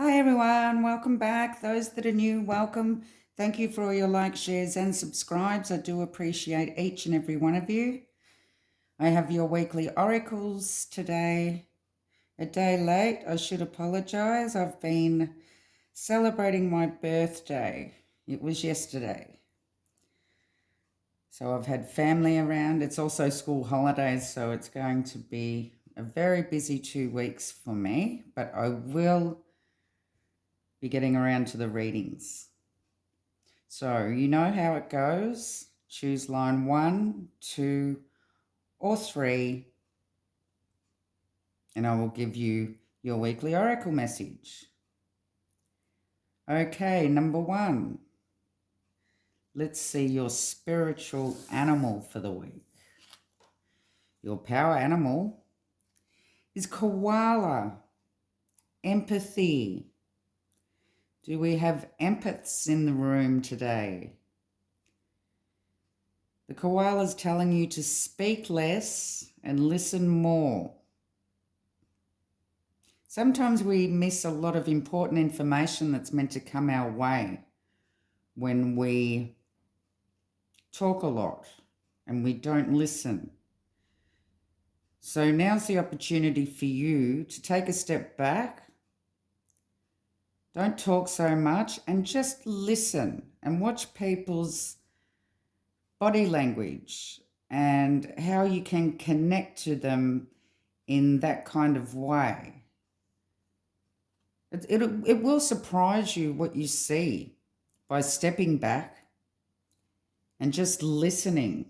Hi everyone, welcome back. Those that are new, welcome. Thank you for all your likes, shares, and subscribes. I do appreciate each and every one of you. I have your weekly oracles today. A day late, I should apologize. I've been celebrating my birthday. It was yesterday. So I've had family around. It's also school holidays, so it's going to be a very busy 2 weeks for me, but I will be getting around to the readings. So you know how it goes. Choose line 1, 2, or 3, and I will give you your weekly oracle message. Okay, number 1. Let's see your spiritual animal for the week. Your power animal is koala. Empathy. Do we have empaths in the room today? The koala is telling you to speak less and listen more. Sometimes we miss a lot of important information that's meant to come our way when we talk a lot and we don't listen. So now's the opportunity for you to take a step back. Don't talk so much and just listen and watch people's body language and how you can connect to them in that kind of way. It will surprise you what you see by stepping back and just listening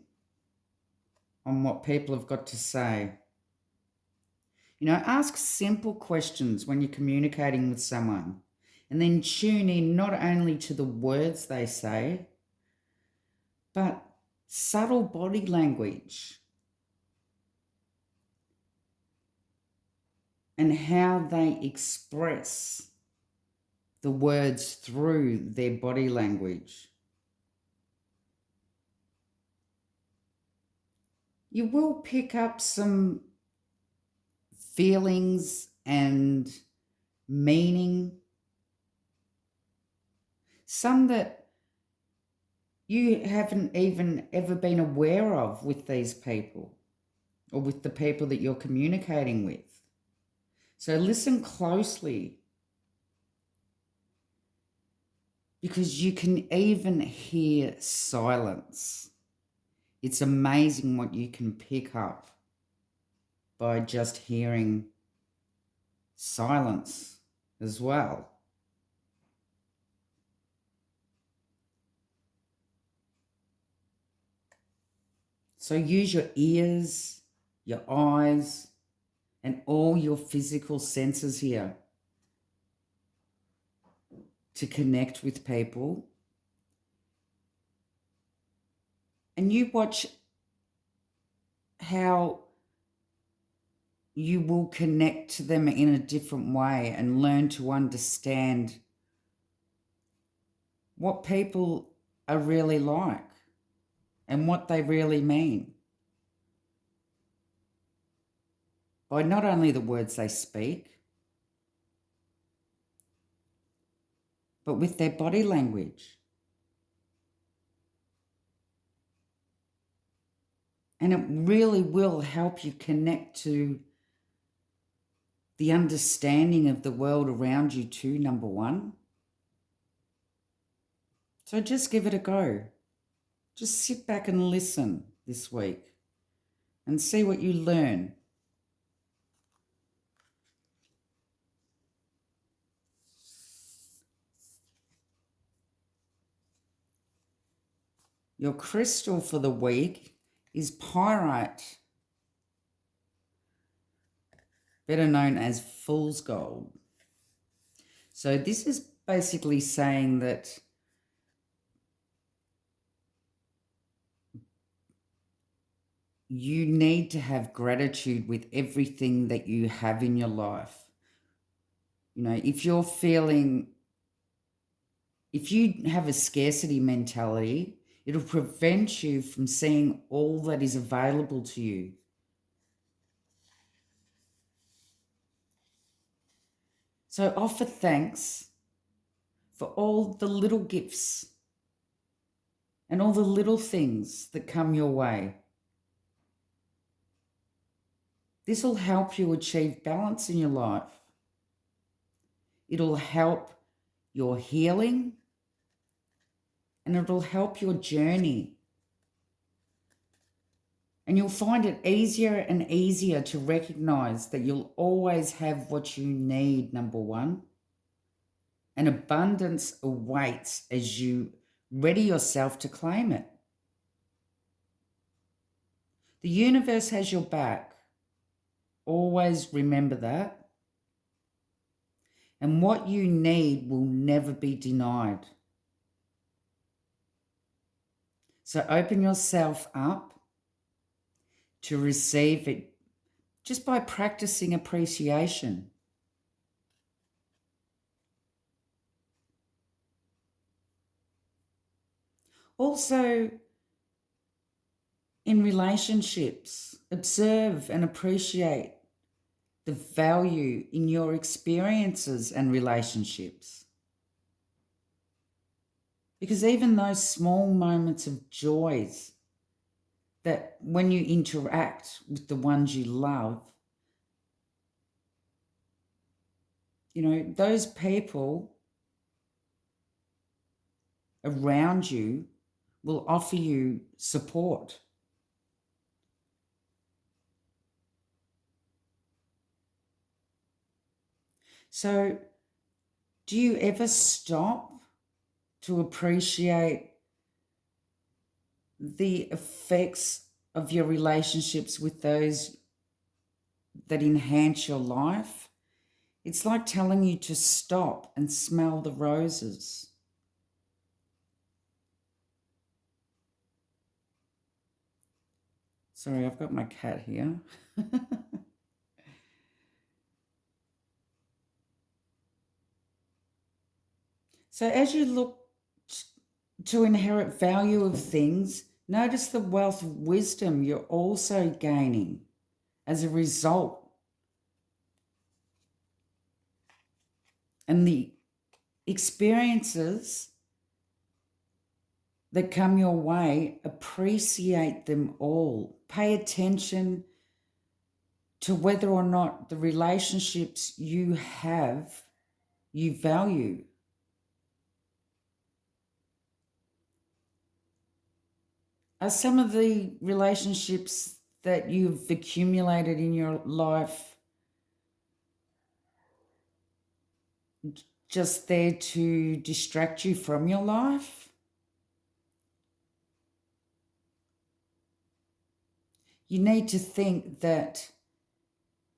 on what people have got to say. Ask simple questions when you're communicating with someone, and then tune in not only to the words they say, but subtle body language and how they express the words through their body language. You will pick up some feelings and meaning, some that you haven't even ever been aware of with these people or with the people that you're communicating with. So listen closely, because you can even hear silence. It's amazing what you can pick up by just hearing silence as well. So use your ears, your eyes, and all your physical senses here to connect with people. And you watch how you will connect to them in a different way and learn to understand what people are really like and what they really mean by not only the words they speak, but with their body language. And it really will help you connect to the understanding of the world around you too, number 1. So just give it a go. Just sit back and listen this week and see what you learn. Your crystal for the week is pyrite, better known as fool's gold. So this is basically saying that you need to have gratitude with everything that you have in your life. If you have a scarcity mentality, it'll prevent you from seeing all that is available to you. So offer thanks for all the little gifts and all the little things that come your way. This will help you achieve balance in your life. It'll help your healing and it'll help your journey. And you'll find it easier and easier to recognize that you'll always have what you need, number one. And abundance awaits as you ready yourself to claim it. The universe has your back. Always remember that. And what you need will never be denied. So open yourself up to receive it just by practicing appreciation. Also, in relationships, observe and appreciate the value in your experiences and relationships. Because even those small moments of joys that when you interact with the ones you love, you know, those people around you will offer you support. So, do you ever stop to appreciate the effects of your relationships with those that enhance your life? It's like telling you to stop and smell the roses. Sorry, I've got my cat here. So as you look to inherit value of things, notice the wealth of wisdom you're also gaining as a result. And the experiences that come your way, appreciate them all. Pay attention to whether or not the relationships you have, you value. Are some of the relationships that you've accumulated in your life just there to distract you from your life? You need to think that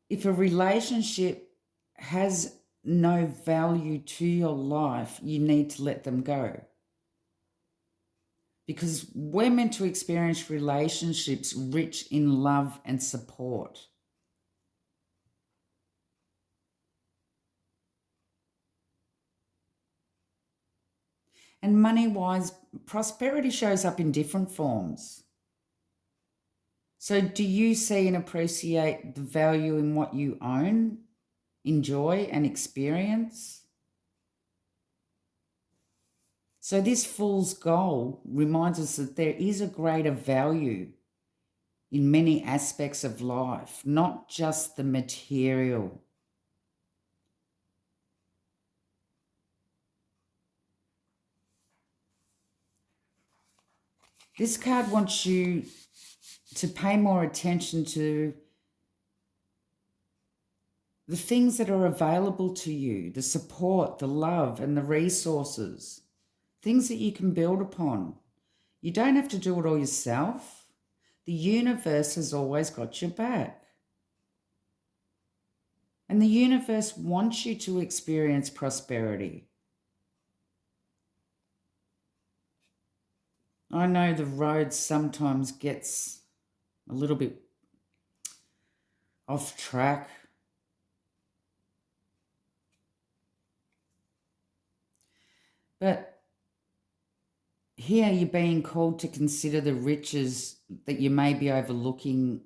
if a relationship has no value to your life, you need to let them go. Because we're meant to experience relationships rich in love and support. And money-wise, prosperity shows up in different forms. So do you see and appreciate the value in what you own, enjoy and experience? So this fool's gold reminds us that there is a greater value in many aspects of life, not just the material. This card wants you to pay more attention to the things that are available to you, the support, the love, and the resources, things that you can build upon. You don't have to do it all yourself. The universe has always got your back. And the universe wants you to experience prosperity. I know the road sometimes gets a little bit off track. But here you're being called to consider the riches that you may be overlooking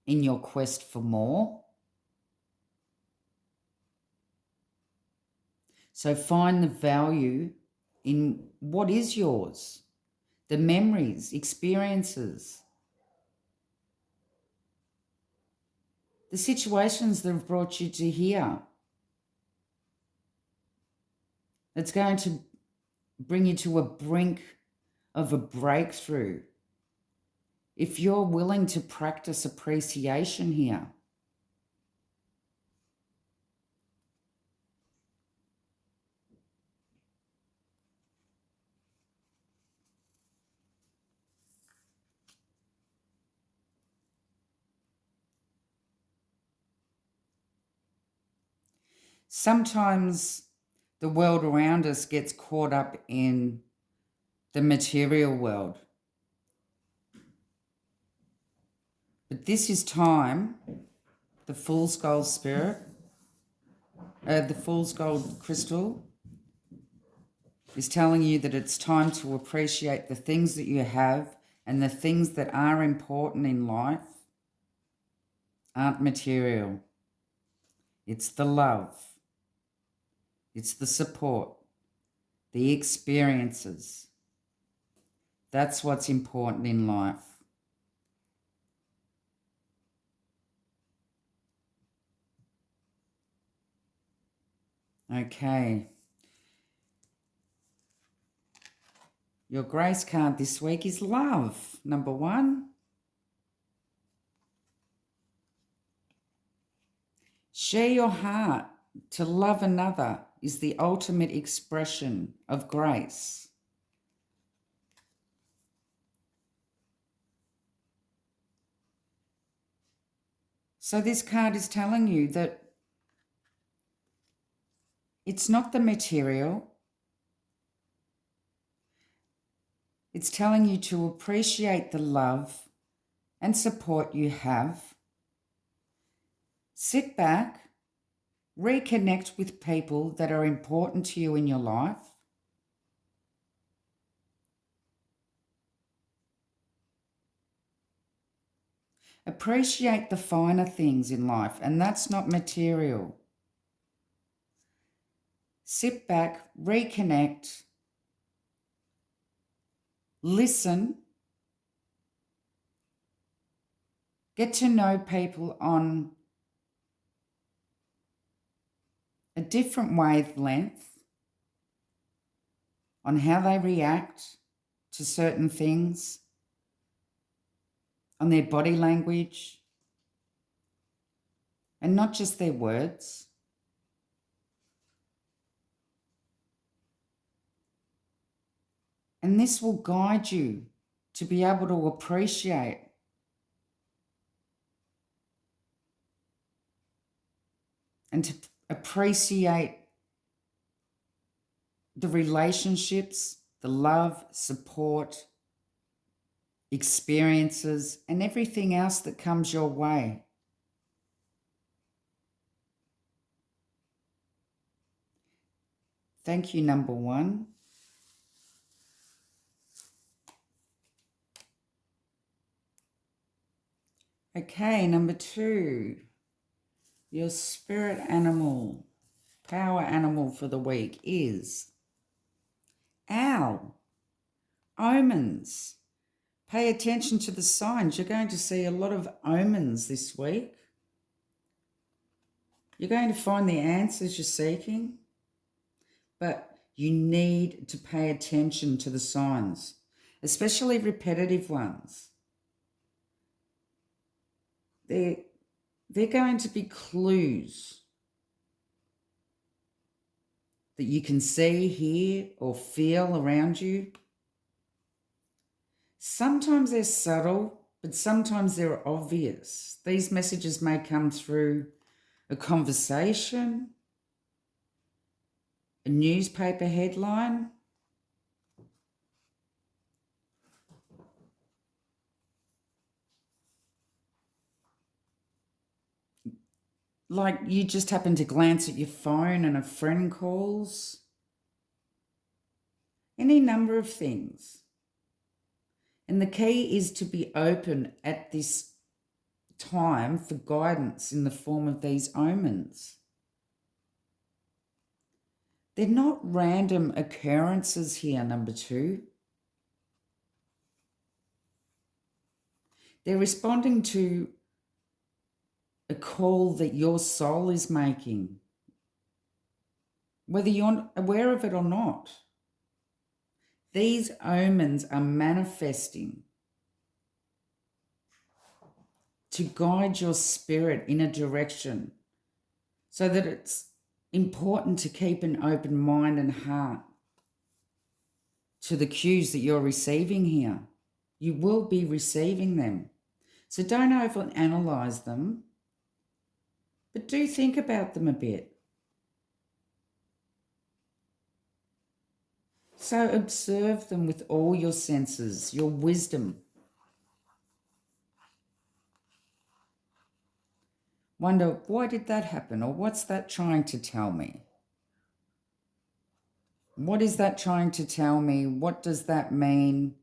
in your quest for more. So find the value in what is yours, the memories, experiences, the situations that have brought you to here. It's going to bring you to a brink of a breakthrough if you're willing to practice appreciation here. Sometimes the world around us gets caught up in the material world. But this is time, the Fool's Gold Spirit, the Fool's Gold Crystal is telling you that it's time to appreciate the things that you have, and the things that are important in life aren't material. It's the love. It's the support, the experiences. That's what's important in life. Okay. Your grace card this week is love, number 1. Share your heart. To love another is the ultimate expression of grace. So this card is telling you that it's not the material. It's telling you to appreciate the love and support you have. Sit back, reconnect with people that are important to you in your life. Appreciate the finer things in life, and that's not material. Sit back, reconnect, listen, get to know people on a different wavelength, on how they react to certain things, on their body language, and not just their words. And this will guide you to be able to appreciate and to appreciate the relationships, the love, support, experiences, and everything else that comes your way. Thank you, number 1. Okay, number 2. Your spirit animal, power animal for the week is owl. Omens. Pay attention to the signs. You're going to see a lot of omens this week. You're going to find the answers you're seeking, but you need to pay attention to the signs, especially repetitive ones. They're going to be clues that you can see, hear, or feel around you. Sometimes they're subtle, but sometimes they're obvious. These messages may come through a conversation, a newspaper headline, like you just happen to glance at your phone and a friend calls. Any number of things. And the key is to be open at this time for guidance in the form of these omens. They're not random occurrences here, number 2. They're responding to a call that your soul is making, whether you're aware of it or not. These omens are manifesting to guide your spirit in a direction, so that it's important to keep an open mind and heart to the cues that you're receiving here. You will be receiving them. So don't overanalyze them, but do think about them a bit. So observe them with all your senses, your wisdom. Wonder, why did that happen? Or what's that trying to tell me? What is that trying to tell me? What does that mean?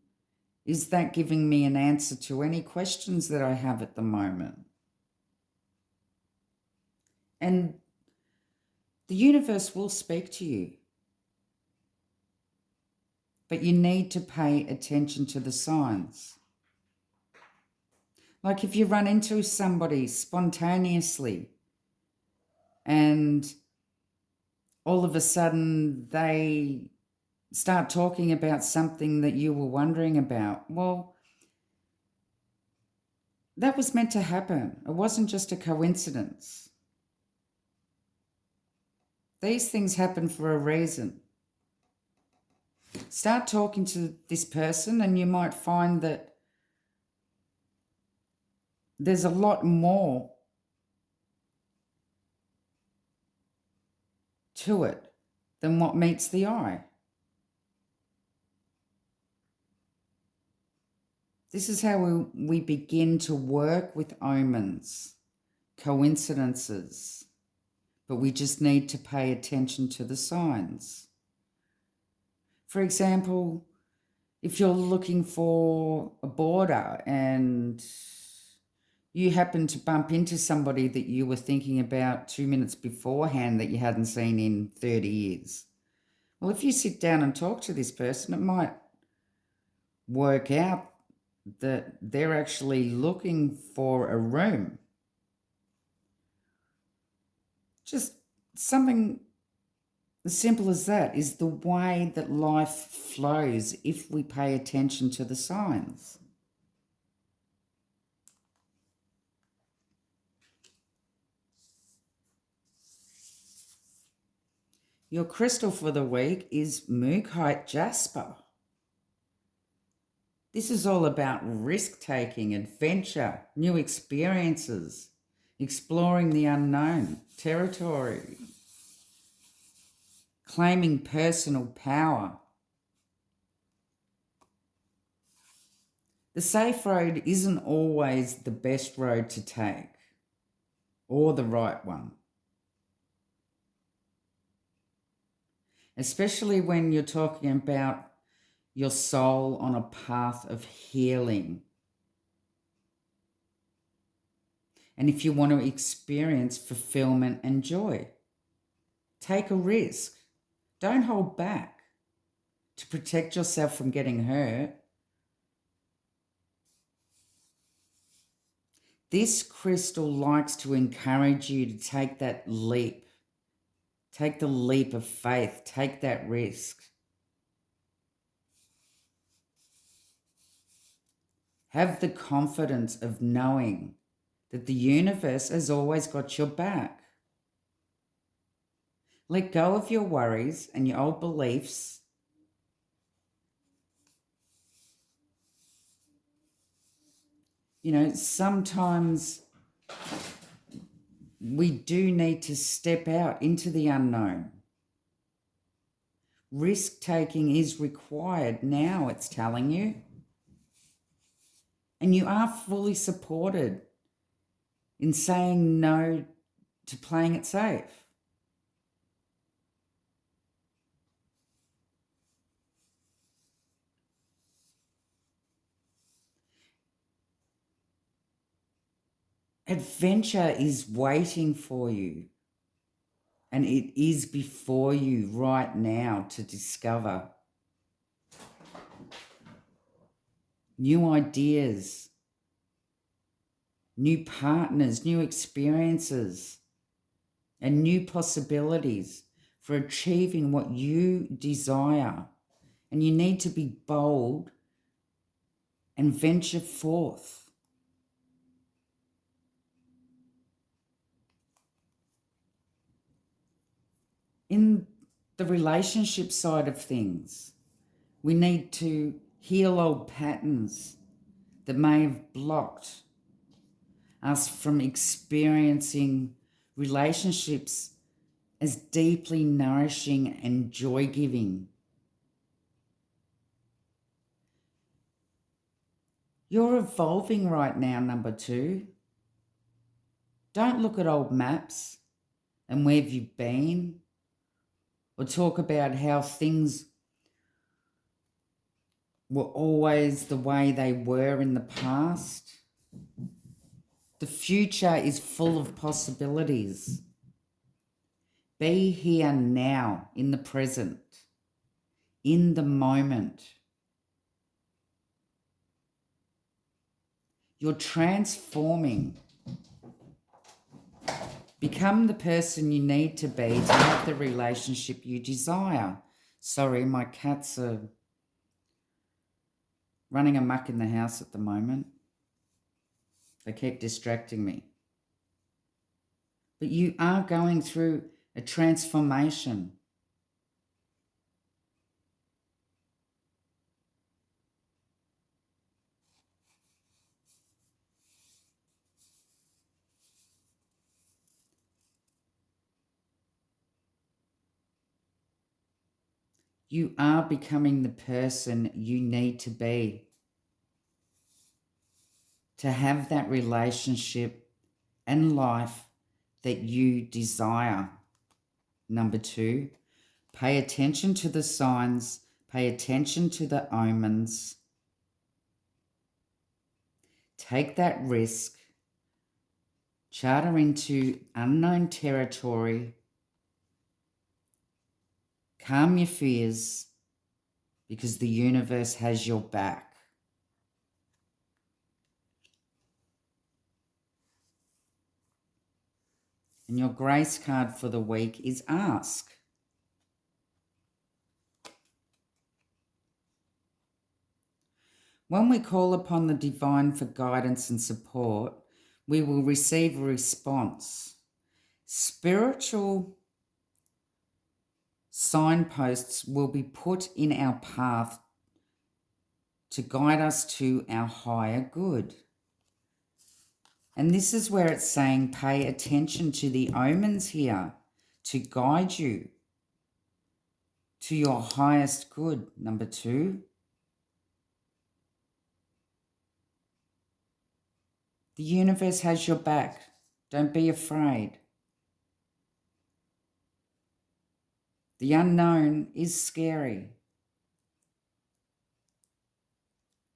Is that giving me an answer to any questions that I have at the moment? And the universe will speak to you. But you need to pay attention to the signs. Like if you run into somebody spontaneously and all of a sudden they start talking about something that you were wondering about, well, that was meant to happen. It wasn't just a coincidence. These things happen for a reason. Start talking to this person and you might find that there's a lot more to it than what meets the eye. This is how we begin to work with omens, coincidences, but we just need to pay attention to the signs. For example, if you're looking for a border and you happen to bump into somebody that you were thinking about 2 minutes beforehand that you hadn't seen in 30 years. Well, if you sit down and talk to this person, it might work out that they're actually looking for a room. Just something as simple as that is the way that life flows if we pay attention to the signs. Your crystal for the week is Mookaite Jasper. This is all about risk-taking, adventure, new experiences, exploring the unknown territory, claiming personal power. The safe road isn't always the best road to take or the right one. Especially when you're talking about your soul on a path of healing. And if you want to experience fulfillment and joy, take a risk. Don't hold back to protect yourself from getting hurt. This crystal likes to encourage you to take that leap. Take the leap of faith. Take that risk. Have the confidence of knowing that the universe has always got your back. Let go of your worries and your old beliefs. You know, sometimes we do need to step out into the unknown. Risk-taking is required now, it's telling you. And you are fully supported in saying no to playing it safe. Adventure is waiting for you. And it is before you right now to discover new ideas, new partners, new experiences, and new possibilities for achieving what you desire. And you need to be bold and venture forth. In the relationship side of things, we need to heal old patterns that may have blocked us from experiencing relationships as deeply nourishing and joy-giving. You're evolving right now, number 2. Don't look at old maps and where have you been, or talk about how things were always the way they were in the past. The future is full of possibilities. Be here now, in the present, in the moment. You're transforming. Become the person you need to be to have the relationship you desire. Sorry, my cats are running amok in the house at the moment. They keep distracting me. But you are going through a transformation. You are becoming the person you need to be to have that relationship and life that you desire. Number 2, pay attention to the signs, pay attention to the omens. Take that risk, charter into unknown territory, calm your fears, because the universe has your back. And your grace card for the week is ask. When we call upon the divine for guidance and support, we will receive a response. Spiritual signposts will be put in our path to guide us to our higher good. And this is where it's saying pay attention to the omens here to guide you to your highest good. Number 2. The universe has your back. Don't be afraid. The unknown is scary.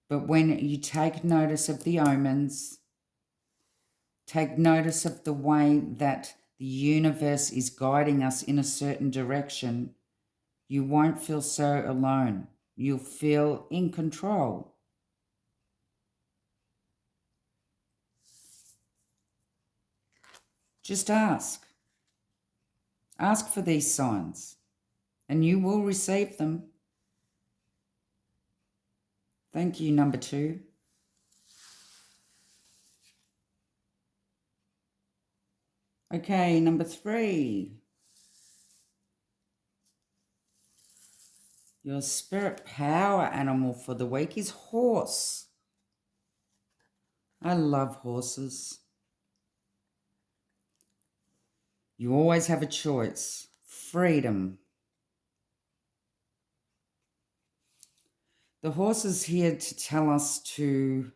But when you take notice of the omens, take notice of the way that the universe is guiding us in a certain direction, you won't feel so alone. You'll feel in control. Just ask. Ask for these signs, and you will receive them. Thank you, number 2. Okay, number 3. Your spirit power animal for the week is horse. I love horses. You always have a choice. Freedom. The horse is here to tell us to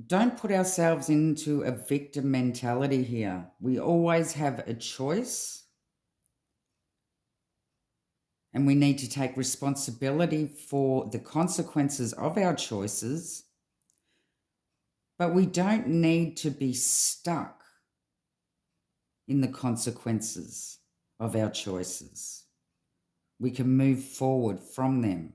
don't put ourselves into a victim mentality here. We always have a choice, and we need to take responsibility for the consequences of our choices. But we don't need to be stuck in the consequences of our choices. We can move forward from them.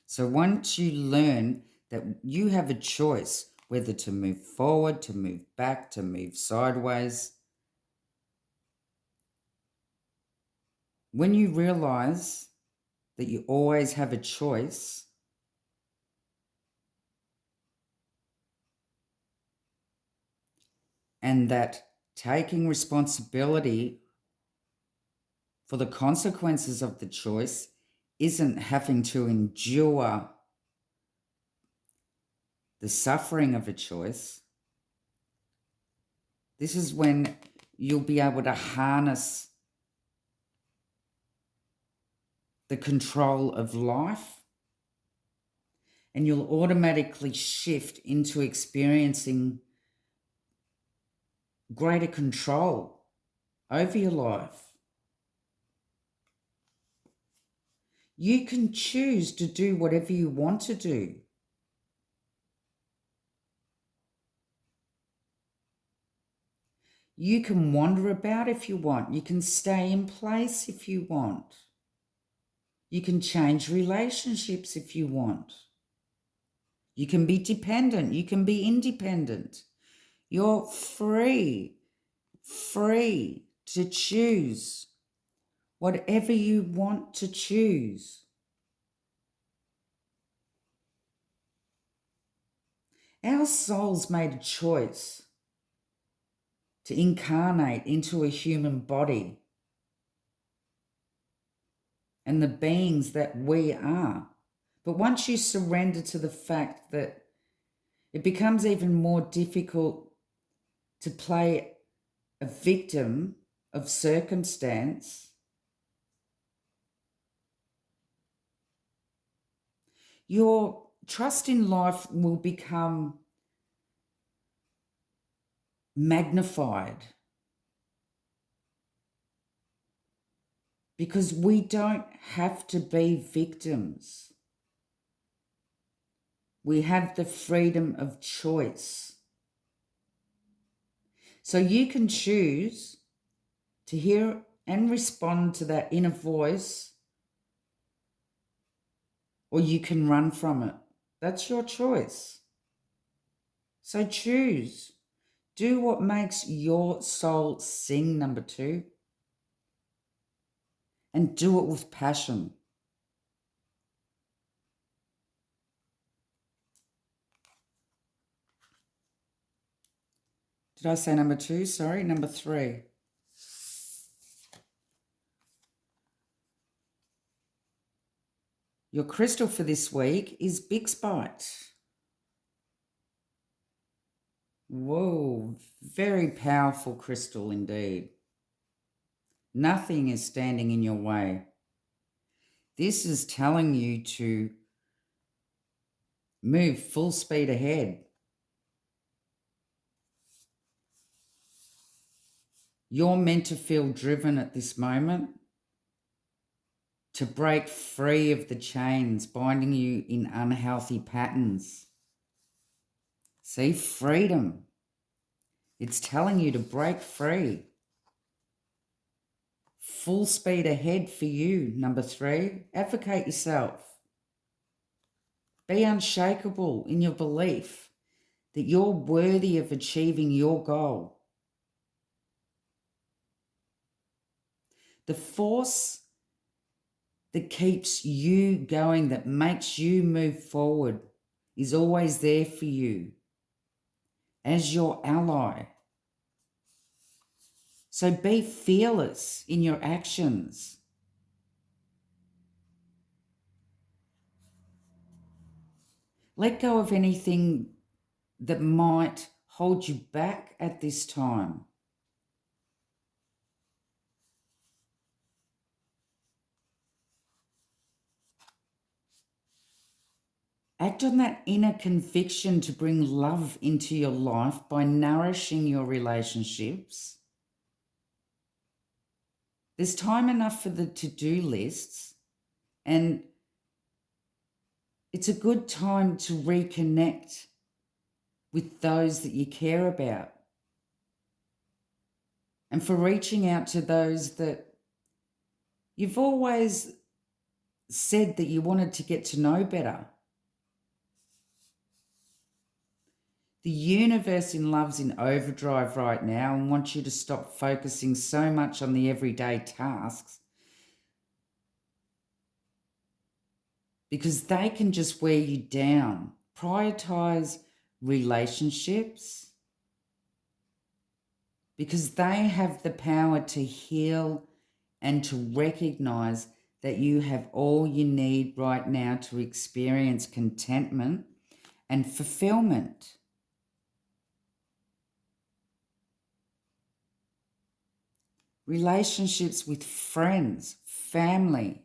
So once you learn that you have a choice whether to move forward, to move back, to move sideways, when you realize that you always have a choice, and that taking responsibility for the consequences of the choice isn't having to endure the suffering of a choice, this is when you'll be able to harness the control of life, and you'll automatically shift into experiencing greater control over your life. You can choose to do whatever you want to do. You can wander about if you want. You can stay in place if you want. You can change relationships if you want. You can be dependent. You can be independent. You're free to choose whatever you want to choose. Our souls made a choice to incarnate into a human body and the beings that we are. But once you surrender to the fact that it becomes even more difficult to play a victim of circumstance, your trust in life will become magnified, because we don't have to be victims. We have the freedom of choice. So you can choose to hear and respond to that inner voice, or you can run from it. That's your choice. So choose. Do what makes your soul sing, number 2. And do it with passion. Did I say number 2? Sorry, number 3. Your crystal for this week is Bixbyte. Whoa, very powerful crystal indeed. Nothing is standing in your way. This is telling you to move full speed ahead. You're meant to feel driven at this moment to break free of the chains binding you in unhealthy patterns. See, freedom. It's telling you to break free. Full speed ahead for you, number 3. Advocate yourself. Be unshakable in your belief that you're worthy of achieving your goal. The force that keeps you going, that makes you move forward, is always there for you as your ally. So be fearless in your actions. Let go of anything that might hold you back at this time. Act on that inner conviction to bring love into your life by nourishing your relationships. There's time enough for the to-do lists, and it's a good time to reconnect with those that you care about, and for reaching out to those that you've always said that you wanted to get to know better. The universe in love's in overdrive right now and wants you to stop focusing so much on the everyday tasks, because they can just wear you down. Prioritize relationships, because they have the power to heal and to recognize that you have all you need right now to experience contentment and fulfillment. Relationships with friends, family,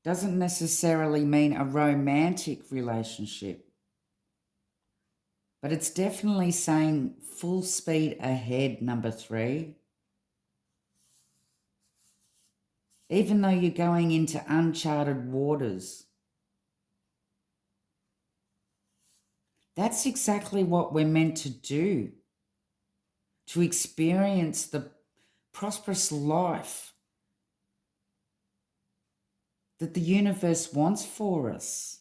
doesn't necessarily mean a romantic relationship, but it's definitely saying full speed ahead, number 3. Even though you're going into uncharted waters. That's exactly what we're meant to do, to experience the prosperous life that the universe wants for us.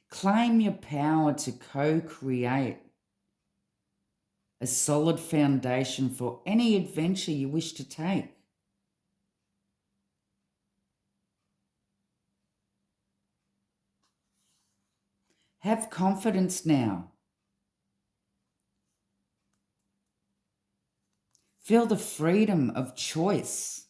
Claim your power to co-create a solid foundation for any adventure you wish to take. Have confidence now. Feel the freedom of choice.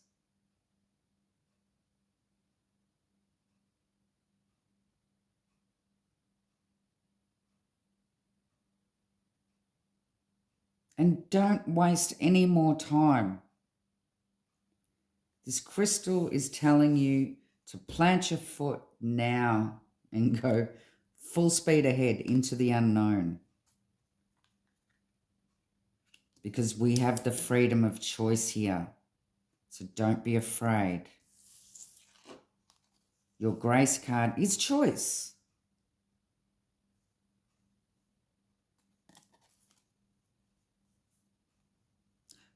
And don't waste any more time. This crystal is telling you to plant your foot now and go full speed ahead into the unknown. Because we have the freedom of choice here. So don't be afraid. Your grace card is choice.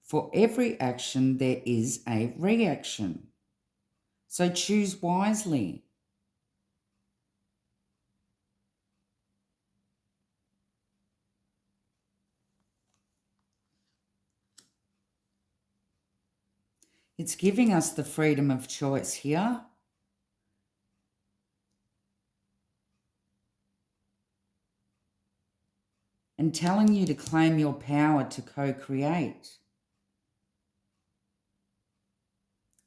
For every action, there is a reaction. So choose wisely. It's giving us the freedom of choice here. And telling you to claim your power to co-create.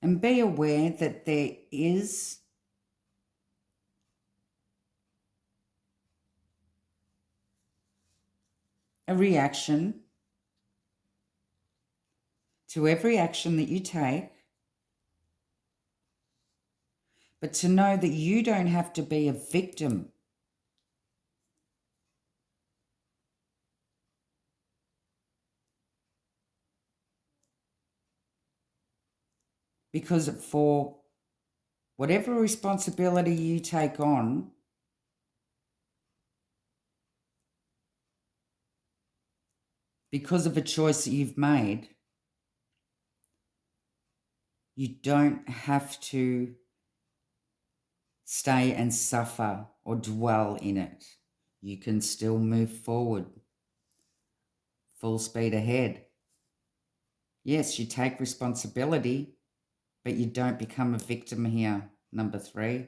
And be aware that there is a reaction to every action that you take, but to know that you don't have to be a victim. Because for whatever responsibility you take on, because of a choice that you've made, you don't have to stay and suffer or dwell in it. You can still move forward, full speed ahead. Yes, you take responsibility, but you don't become a victim here, number 3.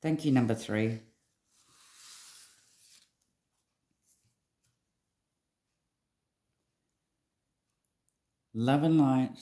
Thank you, number 3. Love and light.